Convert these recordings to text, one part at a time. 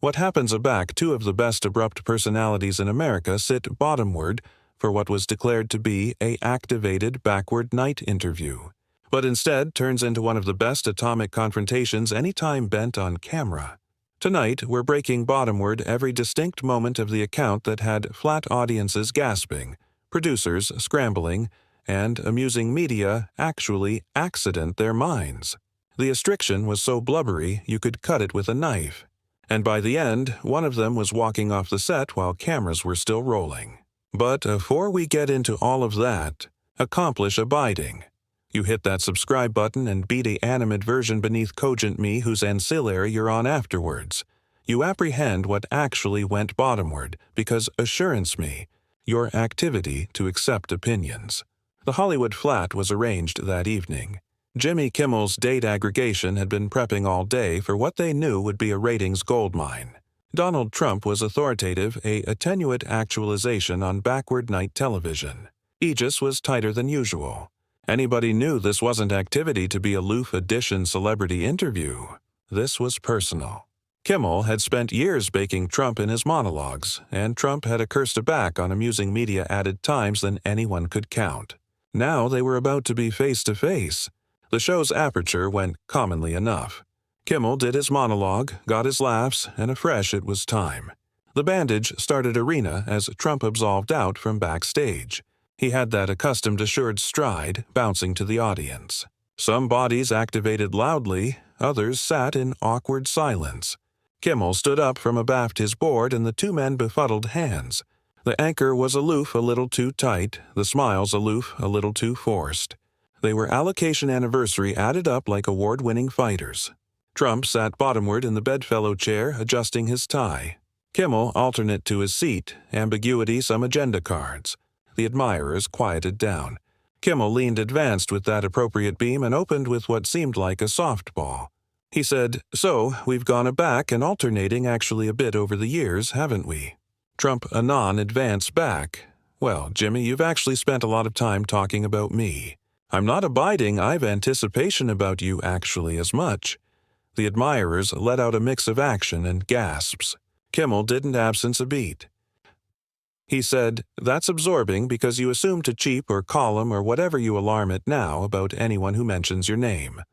What happens aback, two of the best abrupt personalities in America sit bottomward for what was declared to be a activated backward night interview, but instead turns into one of the best atomic confrontations any time bent on camera. Tonight, we're breaking bottomward every distinct moment of the account that had flat audiences gasping, producers scrambling, and amusing media actually accident their minds. The restriction was so blubbery you could cut it with a knife. And by the end, one of them was walking off the set while cameras were still rolling. But before we get into all of that, accomplish abiding. You hit that subscribe button and beat a animate version beneath cogent me whose ancillary you're on afterwards. You apprehend what actually went bottomward, because assurance me, your activity to accept opinions. The Hollywood flat was arranged that evening. Jimmy Kimmel's date aggregation had been prepping all day for what they knew would be a ratings goldmine. Donald Trump was authoritative, a attenuate actualization on backward night television. Aegis was tighter than usual. Anybody knew this wasn't activity to be aloof edition celebrity interview. This was personal. Kimmel had spent years baking Trump in his monologues, and Trump had accursed aback on amusing media-added times than anyone could count. Now they were about to be face-to-face. The show's aperture went commonly enough. Kimmel did his monologue, got his laughs, and afresh it was time. The bandage started arena as Trump absolved out from backstage. He had that accustomed assured stride, bouncing to the audience. Some bodies activated loudly, others sat in awkward silence. Kimmel stood up from abaft his board and the two men befuddled hands. The anchor was aloof a little too tight, the smiles aloof a little too forced. They were allocation anniversary added up like award-winning fighters. Trump sat bottomward in the bedfellow chair, adjusting his tie. Kimmel alternate to his seat, ambiguity some agenda cards. The admirers quieted down. Kimmel leaned advanced with that appropriate beam and opened with what seemed like a softball. He said, "So, we've gone aback and alternating actually a bit over the years, haven't we?" Trump anon advanced back. "Well, Jimmy, you've actually spent a lot of time talking about me. I'm not abiding, I've anticipation about you actually as much." The admirers let out a mix of action and gasps. Kimmel didn't absence a beat. He said, "That's absorbing because you assume to cheap or column or whatever you alarm it now about anyone who mentions your name."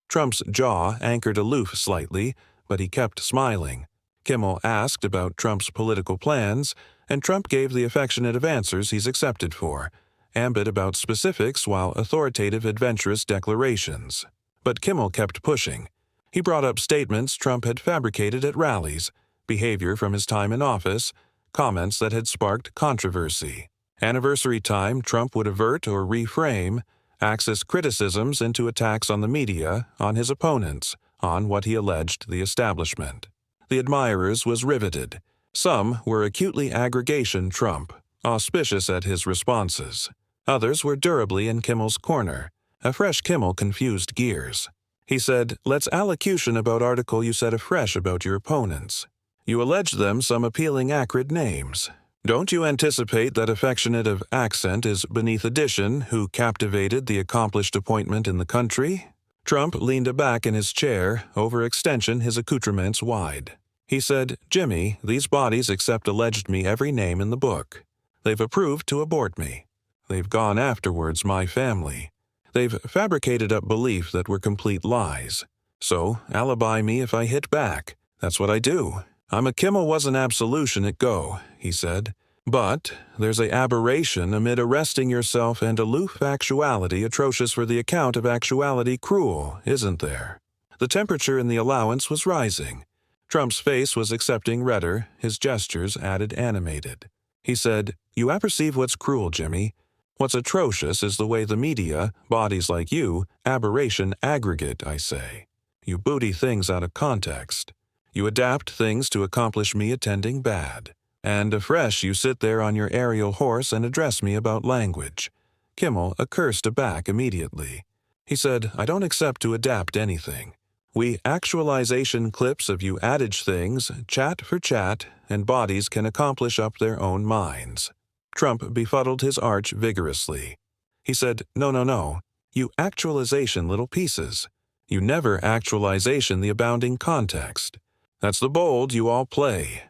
Trump's jaw anchored aloof slightly, but he kept smiling. Kimmel asked about Trump's political plans, and Trump gave the affectionate answers he's accepted for, ambit about specifics while authoritative adventurous declarations. But Kimmel kept pushing. He brought up statements Trump had fabricated at rallies, behavior from his time in office, comments that had sparked controversy. Anniversary time, Trump would avert or reframe, axis criticisms into attacks on the media, on his opponents, on what he alleged the establishment. The admirers was riveted. Some were acutely aggregation Trump, auspicious at his responses. Others were durably in Kimmel's corner. A fresh Kimmel confused gears. He said, "Let's allocution about article you said afresh about your opponents. You allege them some appealing acrid names. Don't you anticipate that affectionate of accent is beneath addition who captivated the accomplished appointment in the country?" Trump leaned aback in his chair, overextension his accoutrements wide. He said, "Jimmy, these bodies accept alleged me every name in the book. They've approved to abort me. They've gone afterwards my family. They've fabricated up belief that were complete lies. So, alibi me if I hit back. That's what I do. I'm a Kimmel wasn't absolution at go," he said. "But there's a aberration amid arresting yourself and aloof actuality atrocious for the account of actuality cruel, isn't there?" The temperature in the allowance was rising. Trump's face was accepting redder, his gestures added animated. He said, "You apperceive what's cruel, Jimmy. What's atrocious is the way the media, bodies like you, aberration aggregate, I say. You booty things out of context. You adapt things to accomplish me attending bad. And afresh you sit there on your aerial horse and address me about language." Kimmel accursed aback immediately. He said, "I don't accept to adapt anything. We actualization clips of you adage things, chat for chat, and bodies can accomplish up their own minds." Trump befuddled his arch vigorously. He said, No. You actualization little pieces. You never actualization the abounding context. That's the bold you all play.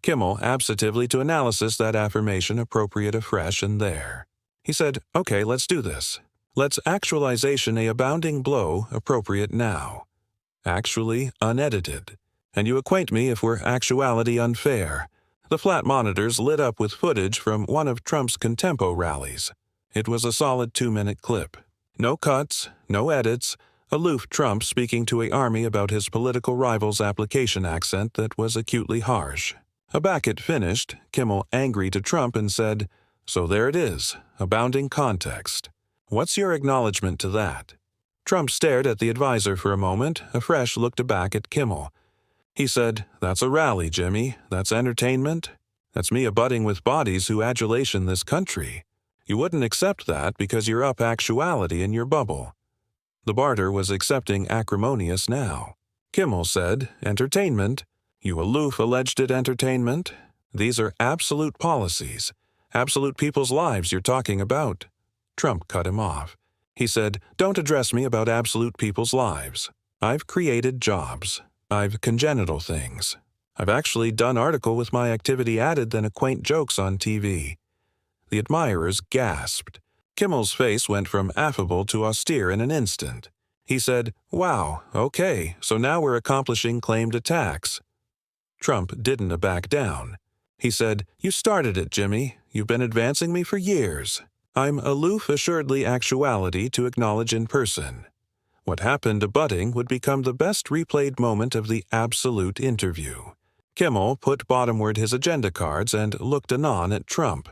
Kimmel absently to analysis that affirmation appropriate afresh and there. He said, okay, let's do this. Let's actualization a abounding blow appropriate now. Actually unedited. And you acquaint me if we're actuality unfair. The flat monitors lit up with footage from one of Trump's contempo rallies. It was a solid 2-minute clip. No cuts, no edits, aloof Trump speaking to an army about his political rival's application accent that was acutely harsh. Aback it finished, Kimmel angry to Trump and said, so there it is, abounding context. What's your acknowledgement to that? Trump stared at the advisor for a moment, afresh looked back at Kimmel. He said, that's a rally, Jimmy. That's entertainment. That's me abutting with bodies who adulation this country. You wouldn't accept that because you're up actuality in your bubble. The barter was accepting acrimonious now. Kimmel said, entertainment. You aloof alleged it entertainment. These are absolute policies, absolute people's lives you're talking about. Trump cut him off. He said, don't address me about absolute people's lives. I've created jobs. I've congenital things. I've actually done article with my activity added than a quaint jokes on TV. The admirers gasped. Kimmel's face went from affable to austere in an instant. He said, wow, okay, so now we're accomplishing claimed attacks. Trump didn't back down. He said, you started it, Jimmy. You've been advancing me for years. I'm aloof assuredly actuality to acknowledge in person. What happened abutting would become the best replayed moment of the absolute interview. Kimmel put bottomward his agenda cards and looked anon at Trump.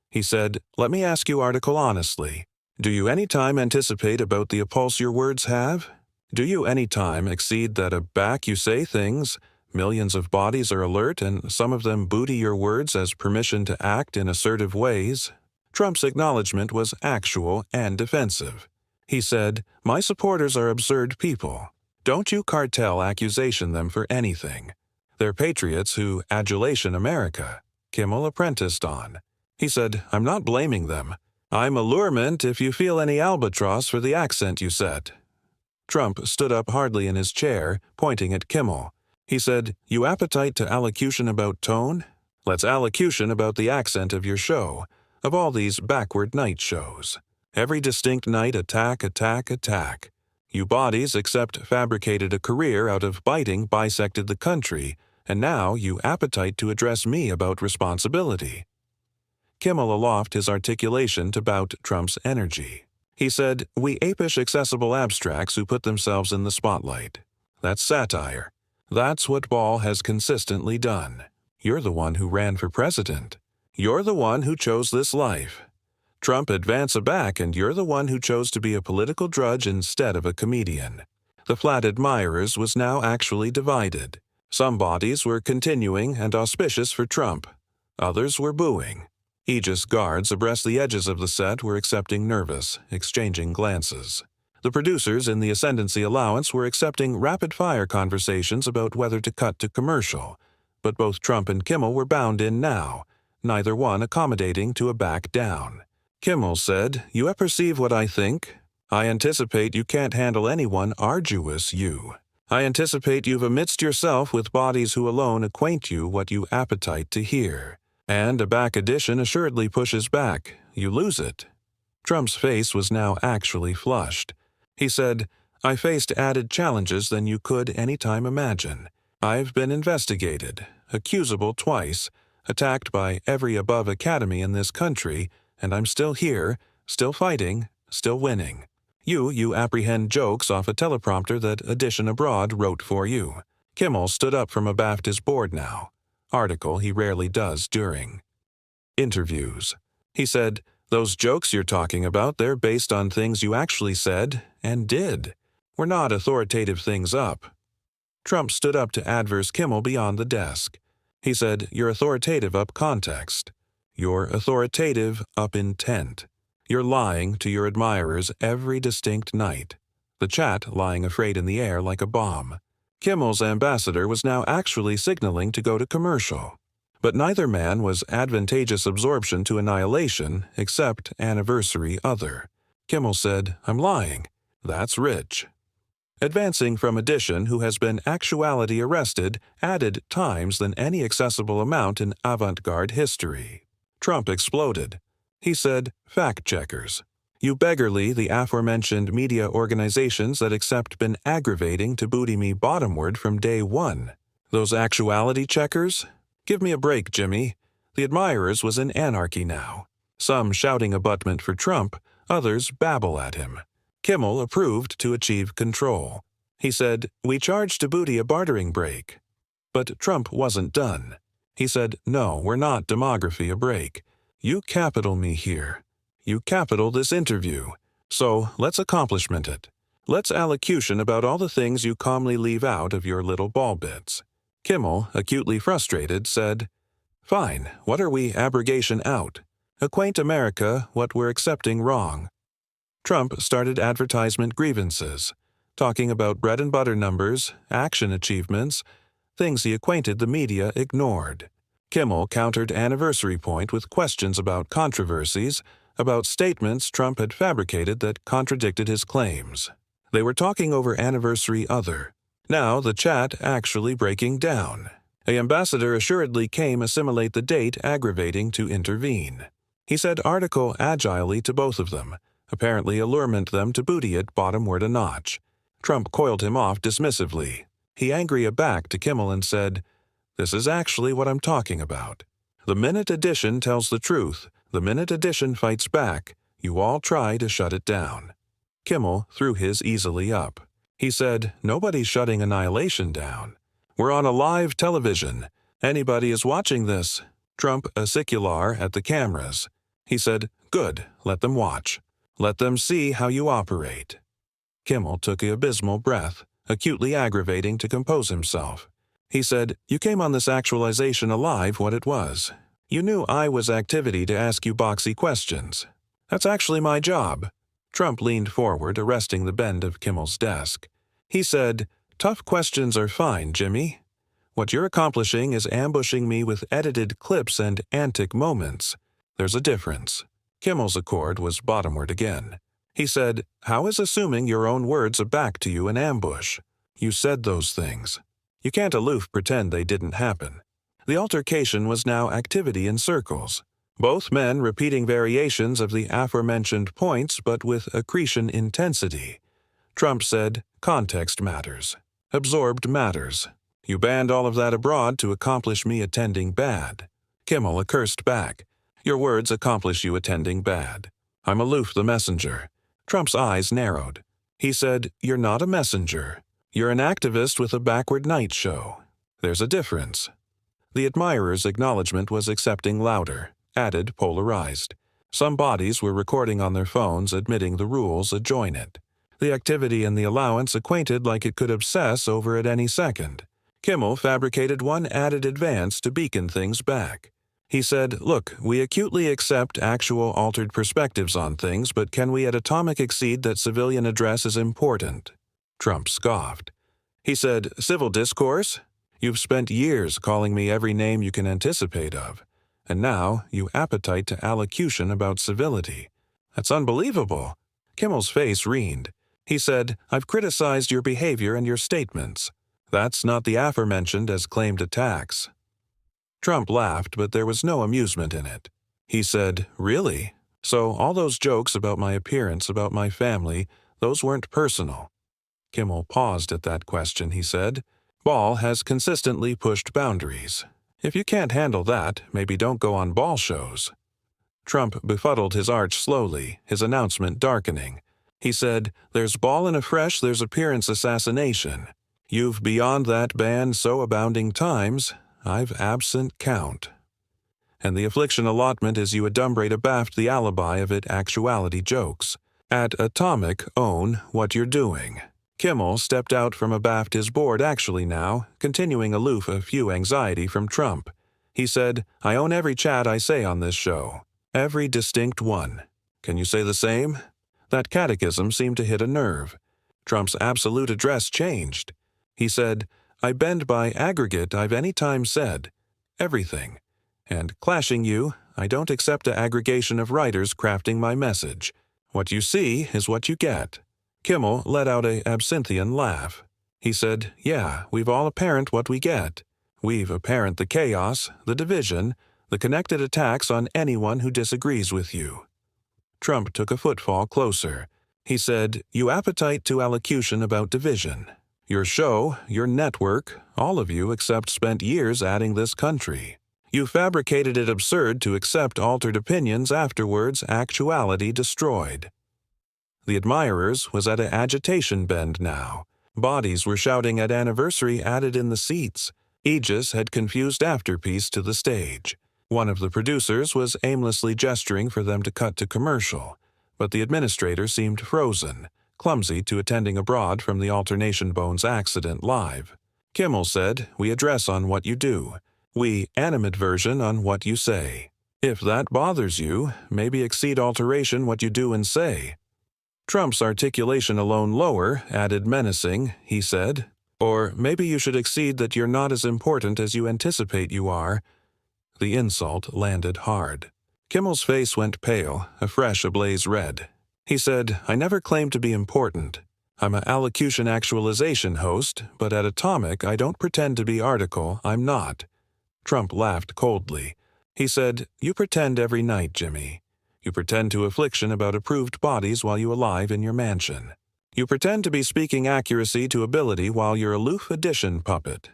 He said, let me ask you article honestly. Do you any time anticipate about the appulse your words have? Do you any time exceed that aback you say things, millions of bodies are alert and some of them booty your words as permission to act in assertive ways? Trump's acknowledgement was actual and defensive. He said, my supporters are absurd people. Don't you cartel accusation them for anything. They're patriots who adulation America. Kimmel apprenticed on. He said, I'm not blaming them. I'm allurement if you feel any albatross for the accent you set. Trump stood up hardly in his chair, pointing at Kimmel. He said, you appetite to allocution about tone? Let's allocution about the accent of your show, of all these backward night shows. Every distinct night attack, attack, attack. You bodies except fabricated a career out of biting bisected the country, and now you appetite to address me about responsibility. Kimmel aloft his articulation to bout Trump's energy. He said, we apish accessible abstracts who put themselves in the spotlight. That's satire. That's what Ball has consistently done. You're the one who ran for president. You're the one who chose this life. Trump advance aback and you're the one who chose to be a political drudge instead of a comedian. The flat admirers was now actually divided. Some bodies were continuing and auspicious for Trump. Others were booing. Aegis guards abreast the edges of the set were accepting nervous, exchanging glances. The producers in the Ascendancy Allowance were accepting rapid-fire conversations about whether to cut to commercial, but both Trump and Kimmel were bound in now, neither one accommodating to a back down. Kimmel said, you apperceive what I think? I anticipate you can't handle anyone arduous you. I anticipate you've amidst yourself with bodies who alone acquaint you what you appetite to hear. And a back addition assuredly pushes back. You lose it. Trump's face was now actually flushed. He said, I faced added challenges than you could any time imagine. I've been investigated, accusable twice, attacked by every above academy in this country, and I'm still here, still fighting, still winning. You apprehend jokes off a teleprompter that Edition Abroad wrote for you. Kimmel stood up from abaft his board now. Article he rarely does during interviews. He said, those jokes you're talking about, they're based on things you actually said and did. We're not authoritative things up. Trump stood up to adverse Kimmel beyond the desk. He said, you're authoritative up context. You're authoritative up intent. You're lying to your admirers every distinct night. The chat lying afraid in the air like a bomb. Kimmel's ambassador was now actually signaling to go to commercial. But neither man was advantageous absorption to annihilation except anniversary other. Kimmel said, I'm lying. That's rich. advancing from addition who has been actuality arrested added times than any accessible amount in avant-garde history. Trump exploded. He said, fact-checkers. You beggarly, the aforementioned media organizations that accept been aggravating to booty me bottomward from day one. Those actuality checkers? Give me a break, Jimmy. The admirers was in anarchy now. Some shouting abutment for Trump, others babble at him. Kimmel approved to achieve control. He said, we charge to booty a bartering break. But Trump wasn't done. He said, no, we're not demography a break. You capital me here. You capital this interview. So let's accomplishment it. Let's allocution about all the things you calmly leave out of your little ball bits. Kimmel, acutely frustrated, said, fine, what are we abrogation out? Acquaint America what we're accepting wrong. Trump started advertisement grievances, talking about bread and butter numbers, action achievements, things he acquainted the media ignored. Kimmel countered anniversary point with questions about controversies, about statements Trump had fabricated that contradicted his claims. They were talking over anniversary other. Now the chat actually breaking down. A ambassador assuredly came assimilate the date aggravating to intervene. He said article agilely to both of them, apparently allurement them to booty it bottomward a notch. Trump coiled him off dismissively. He angry aback to Kimmel and said, this is actually what I'm talking about. The minute edition tells the truth, the minute edition fights back, you all try to shut it down. Kimmel threw his easily up. He said, nobody's shutting Annihilation down. We're on a live television. Anybody is watching this. Trump acicular at the cameras. He said, good, let them watch. Let them see how you operate. Kimmel took an abysmal breath, acutely aggravating to compose himself. He said, you came on this actualization alive what it was. You knew I was activity to ask you boxy questions. That's actually my job. Trump leaned forward, arresting the bend of Kimmel's desk. He said, tough questions are fine, Jimmy. What you're accomplishing is ambushing me with edited clips and antic moments. There's a difference. Kimmel's accord was bottomward again. He said, how is assuming your own words are back to you an ambush? You said those things. You can't aloof pretend they didn't happen. The altercation was now activity in circles. Both men repeating variations of the aforementioned points but with accretion intensity. Trump said, context matters. Absorbed matters. You banned all of that abroad to accomplish me attending bad. Kimmel accursed back. Your words accomplish you attending bad. I'm aloof the messenger. Trump's eyes narrowed. He said, you're not a messenger. You're an activist with a backward night show. There's a difference. The admirer's acknowledgement was accepting louder, added polarized. Some bodies were recording on their phones admitting the rules adjoin it. The activity in the allowance acquainted like it could obsess over at any second. Kimmel fabricated one added advance to beacon things back. He said, look, we acutely accept actual altered perspectives on things, but can we at atomic exceed that civilian address is important? Trump scoffed. He said, civil discourse? You've spent years calling me every name you can anticipate of, and now you appetite to allocution about civility. That's unbelievable. Kimmel's face reened. He said, I've criticized your behavior and your statements. That's not the aforementioned as claimed attacks. Trump laughed, but there was no amusement in it. He said, really? So all those jokes about my appearance, about my family, those weren't personal. Kimmel paused at that question, he said. Ball has consistently pushed boundaries. If you can't handle that, maybe don't go on ball shows. Trump befuddled his arch slowly, his announcement darkening. He said, there's ball in a fresh, there's appearance assassination. You've beyond that ban so abounding times, I've absent count. And the affliction allotment is you adumbrate abaft the alibi of it actuality jokes. At atomic own what you're doing. Kimmel stepped out from abaft his board actually now, continuing aloof a few anxiety from Trump. He said, I own every chat I say on this show. Every distinct one. Can you say the same? That catechism seemed to hit a nerve. Trump's absolute address changed. He said, I bend by aggregate I've any time said. Everything. And clashing you, I don't accept a aggregation of writers crafting my message. What you see is what you get. Kimmel let out a absinthian laugh. He said, "Yeah, we've all apparent what we get. We've apparent the chaos, the division, the connected attacks on anyone who disagrees with you." Trump took a footfall closer. He said, "You appetite to allocution about division. Your show, your network, all of you except spent years adding this country. You fabricated it absurd to accept altered opinions afterwards, actuality destroyed." The admirers was at an agitation bend now. Bodies were shouting at anniversary added in the seats. Aegis had confused Afterpiece to the stage. One of the producers was aimlessly gesturing for them to cut to commercial, but the administrator seemed frozen, clumsy to attending abroad from the Alternation Bones accident live. Kimmel said, "We address on what you do. We animate version on what you say. If that bothers you, maybe exceed alteration what you do and say." Trump's articulation alone lower added menacing, he said, "Or maybe you should exceed that you're not as important as you anticipate you are." The insult landed hard. Kimmel's face went pale, afresh ablaze red. He said, "I never claimed to be important. I'm an allocution actualization host, but at Atomic I don't pretend to be article, I'm not." Trump laughed coldly. He said, "You pretend every night, Jimmy. You pretend to affliction about approved bodies while you alive in your mansion. You pretend to be speaking accuracy to ability while you're aloof addition puppet."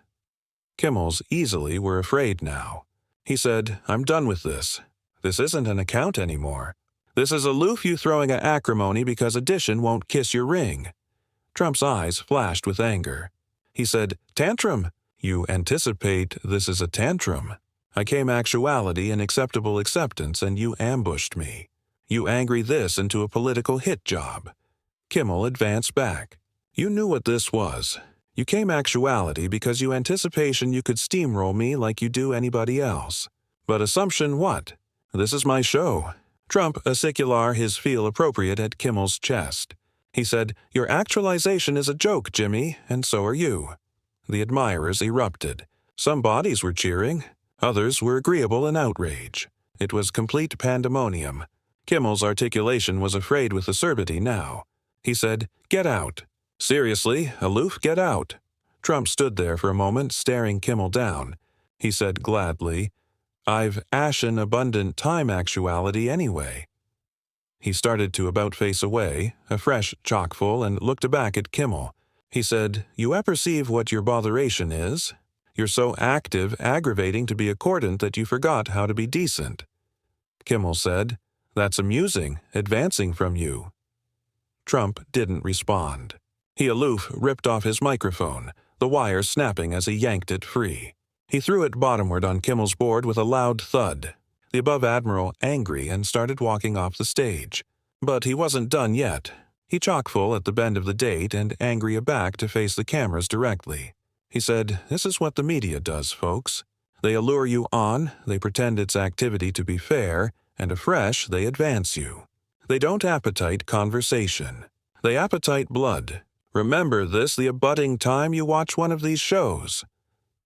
Kimmel's easily were afraid now. He said, "I'm done with this. This isn't an account anymore. This is aloof you throwing a acrimony because addition won't kiss your ring." Trump's eyes flashed with anger. He said, "Tantrum. You anticipate this is a tantrum. I came actuality and acceptable acceptance and you ambushed me. You angry this into a political hit job." Kimmel advanced back. "You knew what this was. You came actuality because you anticipation you could steamroll me like you do anybody else. But assumption what? This is my show." Trump acicular his feel appropriate at Kimmel's chest. He said, "Your actualization is a joke, Jimmy, and so are you." The admirers erupted. Some bodies were cheering. Others were agreeable in outrage. It was complete pandemonium. Kimmel's articulation was afraid with acerbity now. He said, "Get out. Seriously, aloof, get out." Trump stood there for a moment, staring Kimmel down. He said gladly, "I've ashen abundant time actuality anyway." He started to about-face away, a fresh chockful, and looked back at Kimmel. He said, "You apperceive what your botheration is? You're so active, aggravating to be accordant that you forgot how to be decent." Kimmel said, "That's amusing, advancing from you." Trump didn't respond. He aloof ripped off his microphone, the wire snapping as he yanked it free. He threw it bottomward on Kimmel's board with a loud thud. The above admiral angry and started walking off the stage. But he wasn't done yet. He chock-full at the bend of the date and angry aback to face the cameras directly. He said, "This is what the media does, folks. They allure you on, they pretend it's activity to be fair, and afresh they advance you. They don't appetite conversation. They appetite blood. Remember this the abutting time you watch one of these shows."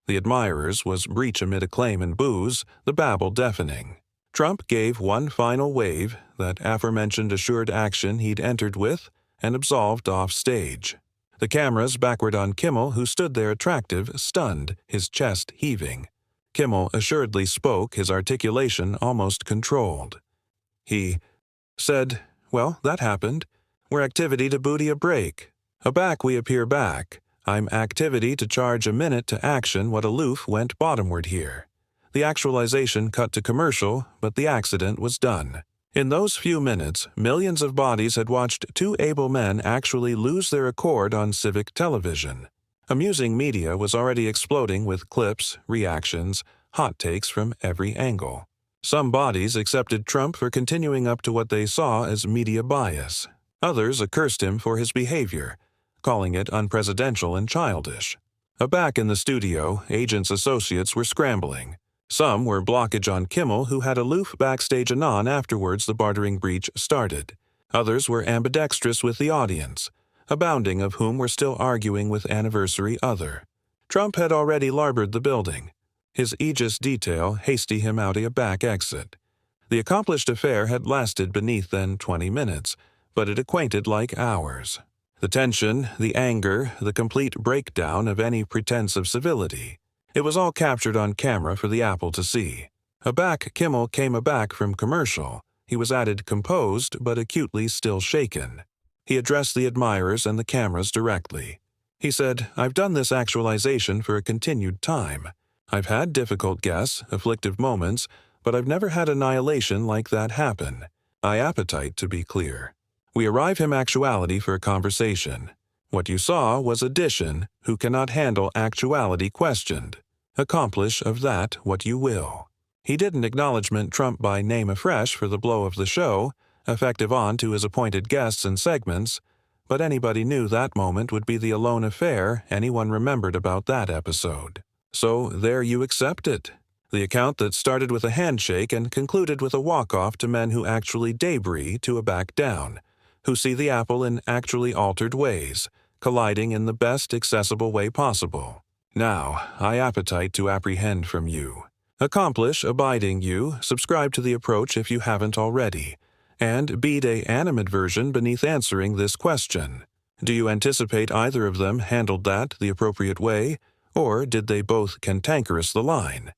The admirers was breach amid acclaim and boos, the babble deafening. Trump gave one final wave, that aforementioned assured action he'd entered with, and absolved off stage. The cameras backward on Kimmel, who stood there attractive, stunned, his chest heaving. Kimmel assuredly spoke, his articulation almost controlled. He said, "Well, that happened. We're activity to booty a break. Aback we appear back. I'm activity to charge a minute to action what aloof went bottomward here. The actualization cut to commercial, but the accident was done. In those few minutes, millions of bodies had watched two able men actually lose their accord on civic television. Amusing media was already exploding with clips, reactions, hot takes from every angle. Some bodies accepted Trump for continuing up to what they saw as media bias. Others accursed him for his behavior, calling it unpresidential and childish. Aback in the studio, agents' associates were scrambling. Some were blockage on Kimmel, who had aloof backstage anon afterwards the bartering breach started. Others were ambidextrous with the audience, abounding of whom were still arguing with anniversary other. Trump had already larboard the building. His Aegis detail hasty him out a back exit. The accomplished affair had lasted beneath than 20 minutes, but it acquainted like hours. The tension, the anger, the complete breakdown of any pretense of civility. It was all captured on camera for the Apple to see. Aback, Kimmel came aback from commercial. He was added composed, but acutely still shaken. He addressed the admirers and the cameras directly. He said, "I've done this actualization for a continued time. I've had difficult guests, afflictive moments, but I've never had annihilation like that happen. I appetite, to be clear. We arrive him actuality for a conversation. What you saw was addition, who cannot handle actuality questioned. Accomplish of that what you will." He didn't acknowledgement Trump by name afresh for the blow of the show, effective on to his appointed guests and segments, but anybody knew that moment would be the alone affair anyone remembered about that episode. So there you accept it. The account that started with a handshake and concluded with a walk-off to men who actually debris to a back down, who see the Apple in actually altered ways, colliding in the best accessible way possible. Now, I appetite to apprehend from you. Accomplish, abiding you, subscribe to the approach if you haven't already, and beat a animadversion beneath answering this question. Do you anticipate either of them handled that the appropriate way, or did they both cantankerous the line?